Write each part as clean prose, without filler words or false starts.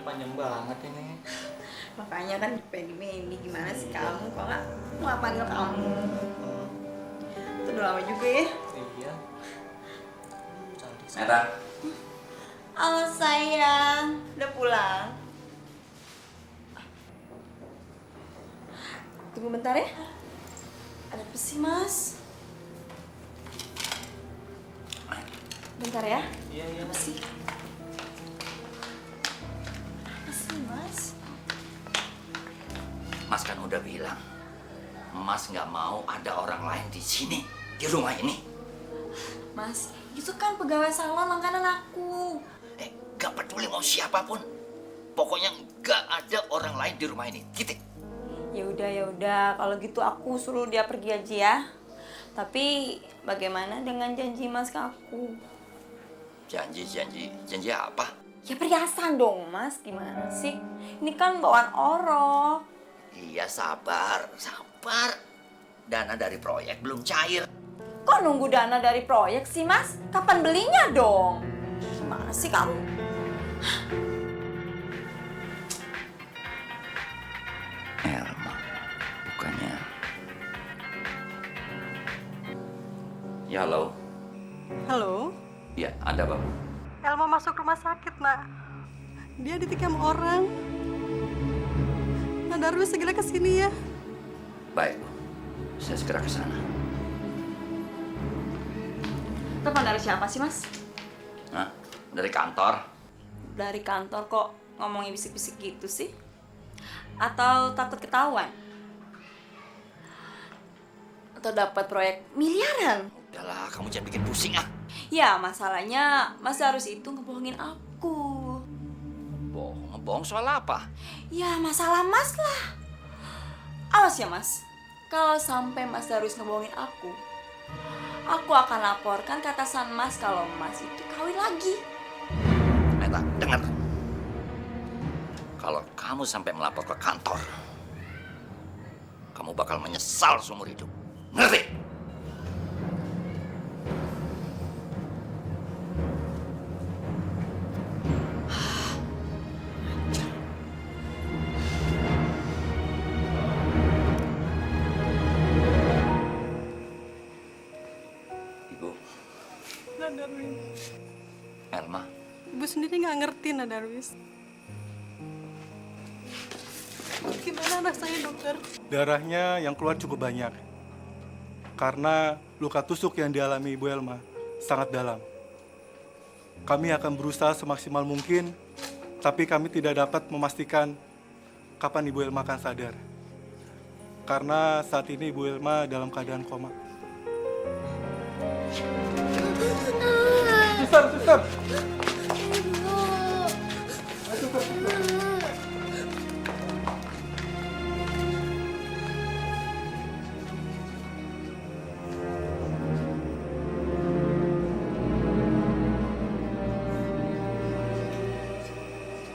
panjang banget ini. Makanya kan dipending-pending. Gimana sih kamu? Kok nggak mau panggil kamu? Itu udah lama juga ya. Iya. Cantik sekali. Neta. Halo sayang, udah pulang? Tunggu bentar ya. Ada apa sih mas? Bentar ya. Iya, iya. Apa sih? Apa sih mas? Mas kan udah bilang, Mas nggak mau ada orang lain di sini, di rumah ini. Mas, itu kan pegawai salon langganan aku. Gak peduli mau siapapun, pokoknya nggak ada orang lain di rumah ini. Titik. Ya udah, kalau gitu aku suruh dia pergi aja ya. Tapi bagaimana dengan janji mas ke aku? Janji apa? Ya perhiasan dong mas, gimana sih? Ini kan bawaan orok. Iya sabar. Dana dari proyek belum cair. Kok nunggu dana dari proyek sih mas? Kapan belinya dong? Gimana sih kamu? Elma, bukannya. Ya halo. Halo, Ya ada Bang. Elma masuk rumah sakit, Nak. Dia ditikam orang. Nah, Darwis segera ke sini ya. Baik, saya segera ke sana. Telepon dari siapa sih mas? Hah? Dari kantor? Dari kantor kok ngomongnya bisik-bisik gitu sih? Atau takut ketahuan? Atau dapat proyek miliaran? Udahlah, kamu jangan bikin pusing ah. Ya masalahnya mas harus itu ngebohongin aku. Ngebohong soal apa? Ya masalah mas lah. Awas ya mas, kalau sampai mas harus ngebohongin aku akan laporkan ke atasan mas kalau mas itu kawin lagi. Neta, dengar. Kalau kamu sampai melapor ke kantor, kamu bakal menyesal seumur hidup. Ngerti? Ibu, Nah, Darwis. Elma, Ibu sendiri nggak ngerti, Nah, Darwis. Gimana anak saya, dokter? Darahnya yang keluar cukup banyak. Karena luka tusuk yang dialami Ibu Elma sangat dalam. Kami akan berusaha semaksimal mungkin, tapi kami tidak dapat memastikan kapan Ibu Elma akan sadar. Karena saat ini Ibu Elma dalam keadaan koma. Suster!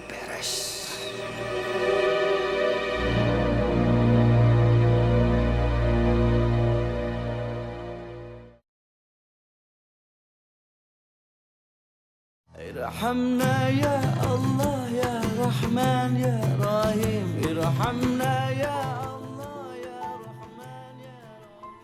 beres. ارحمنا يا الله يا رحمن يا رحيم ارحمنا يا الله يا رحمن يا رحيم.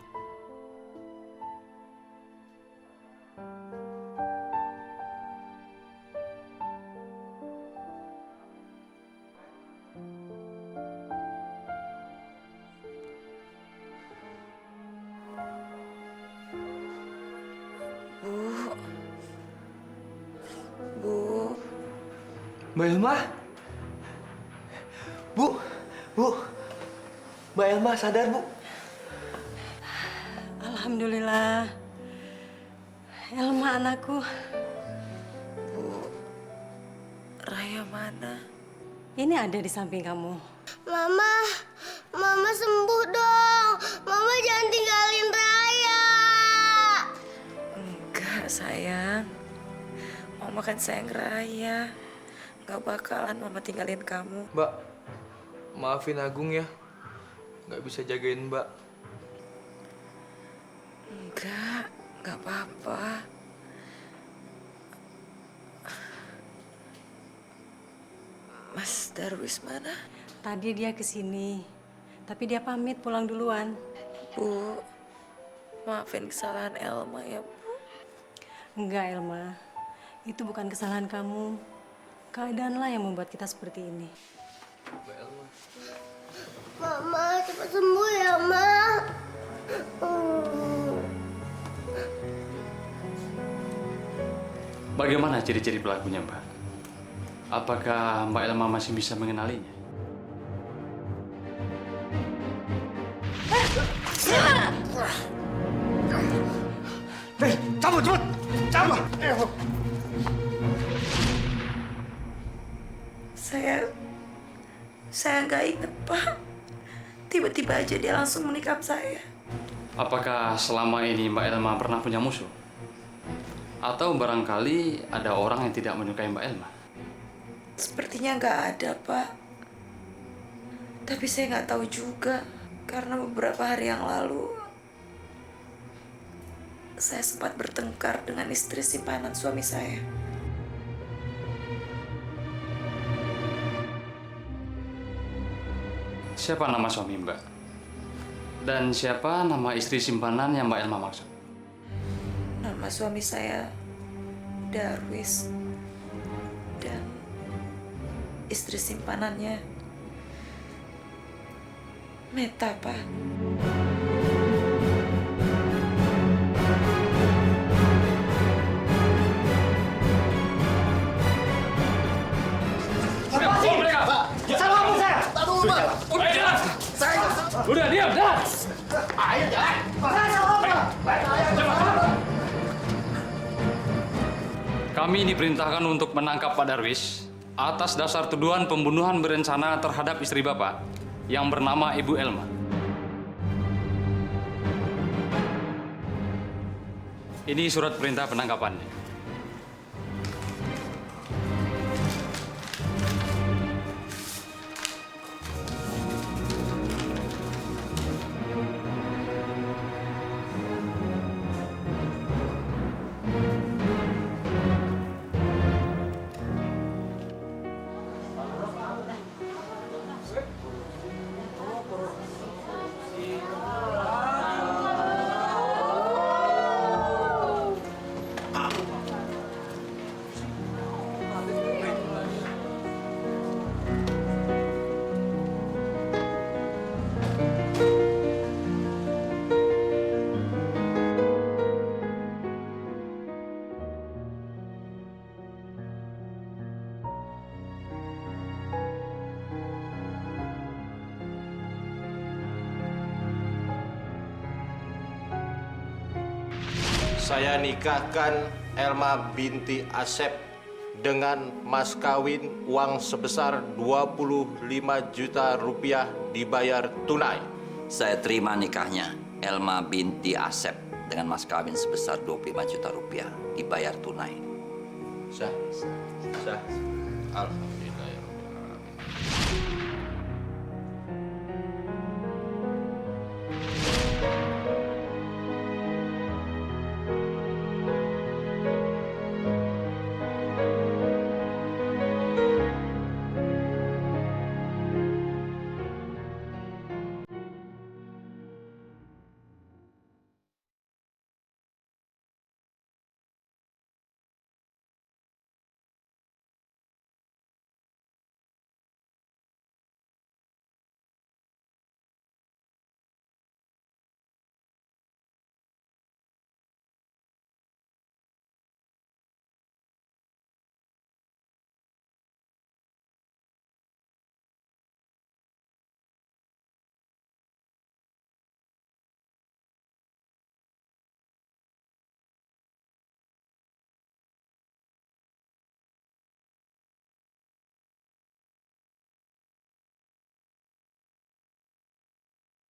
Mbak Elma? Bu. Mbak Elma sadar, Bu. Alhamdulillah. Elma anakku. Raya mana? Ini ada di samping kamu. Mama sembuh dong. Mama jangan tinggalin Raya. Enggak, sayang. Mama kan sayang Raya. Gak bakalan Mama tinggalin kamu. Mbak, maafin Agung ya. Nggak bisa jagain Mbak. Gak apa-apa. Mas Darwis mana? Tadi dia kesini, tapi dia pamit pulang duluan. Bu, maafin kesalahan Elma ya, Bu. Enggak, Elma. Itu bukan kesalahan kamu. Keadaanlah yang membuat kita seperti ini. Mama cepat sembuh ya, Ma. Bagaimana ciri-ciri pelakunya, Mbak? Apakah Mbak Elma masih bisa mengenalinya? Cabut, cabut! Cabut! Saya nggak inget, Pak. Tiba-tiba aja dia langsung menikam saya. Apakah selama ini Mbak Elma pernah punya musuh? Atau barangkali ada orang yang tidak menyukai Mbak Elma? Sepertinya nggak ada, Pak. Tapi saya nggak tahu juga. Karena beberapa hari yang lalu, saya sempat bertengkar dengan istri simpanan suami saya. Siapa nama suami Mbak? Dan siapa nama istri simpanan yang Mbak Elma maksud? Nama suami saya Darwis. Dan istri simpanannya Meta, Pak. Udah, diam, dah! Kami diperintahkan untuk menangkap Pak Darwis atas dasar tuduhan pembunuhan berencana terhadap istri Bapak yang bernama Ibu Elma. Ini surat perintah penangkapannya. Saya nikahkan Elma binti Asep dengan mas kawin uang sebesar 25 juta rupiah dibayar tunai. Saya terima nikahnya Elma binti Asep dengan mas kawin sebesar 25 juta rupiah dibayar tunai. Sah. Sah. Alhamdulillah ya Rabbil Alamin.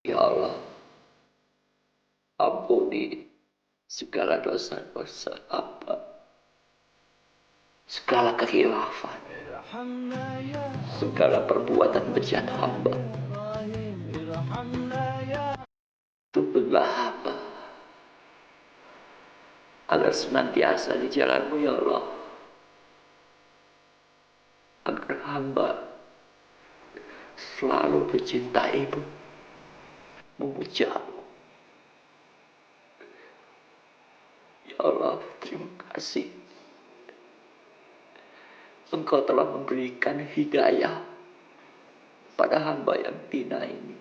Ya Allah, ampuni segala dosa-dosa hamba, segala kekhilafan, segala perbuatan bejat hamba. Tuntutlah hamba agar senantiasa di jalan-Mu ya Allah, agar hamba selalu mencintaimu, memujamu. Ya Allah, terima kasih. Engkau telah memberikan hidayah pada hamba yang hina ini.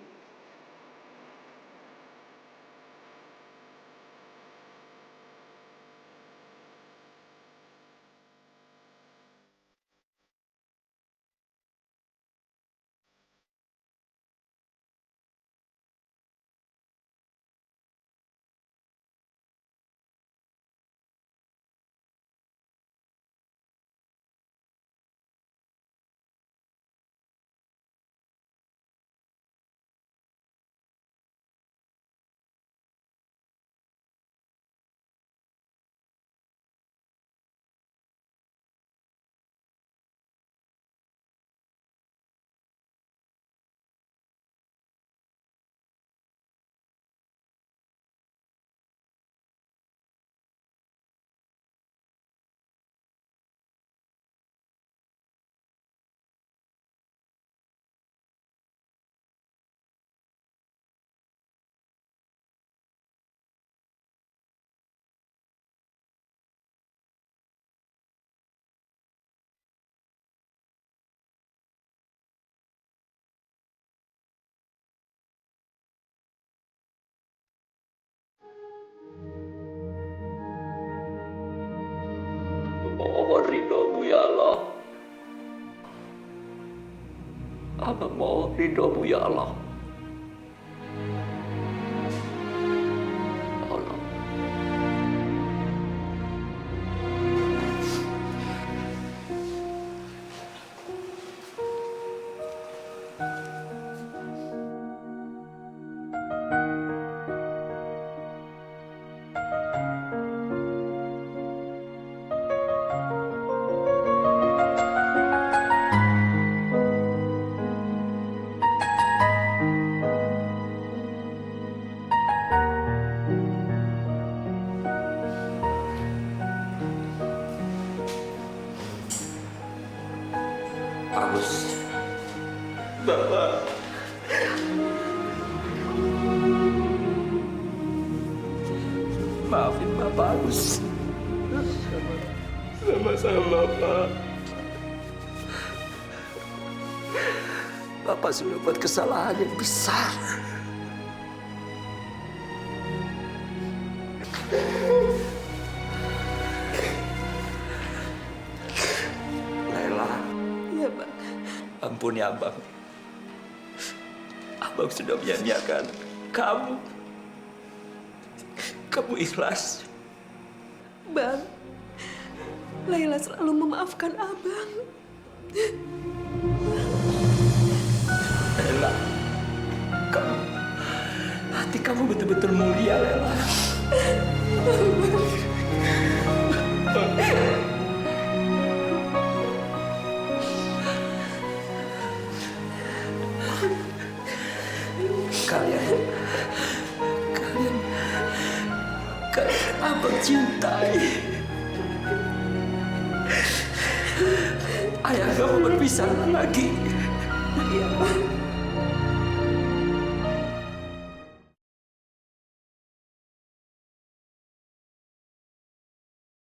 Mohon ridhomu ya Allah. Hamba mohon ridhomu ya Allah. Allah. Agus. Bapak. Maafin Bapak, Agus. Sama-sama, Pak. Bapak sudah buat kesalahan yang besar. Laila. Iya, Bang. Ampuni Abang. Abang sudah menyanyiakan kamu. Kamu ikhlas. Bang, Laila selalu memaafkan Abang. Laila, hati kamu betul-betul mulia, Laila. Kalian Abang cintai. Ayah kamu berpisah lagi. Iya, Bang.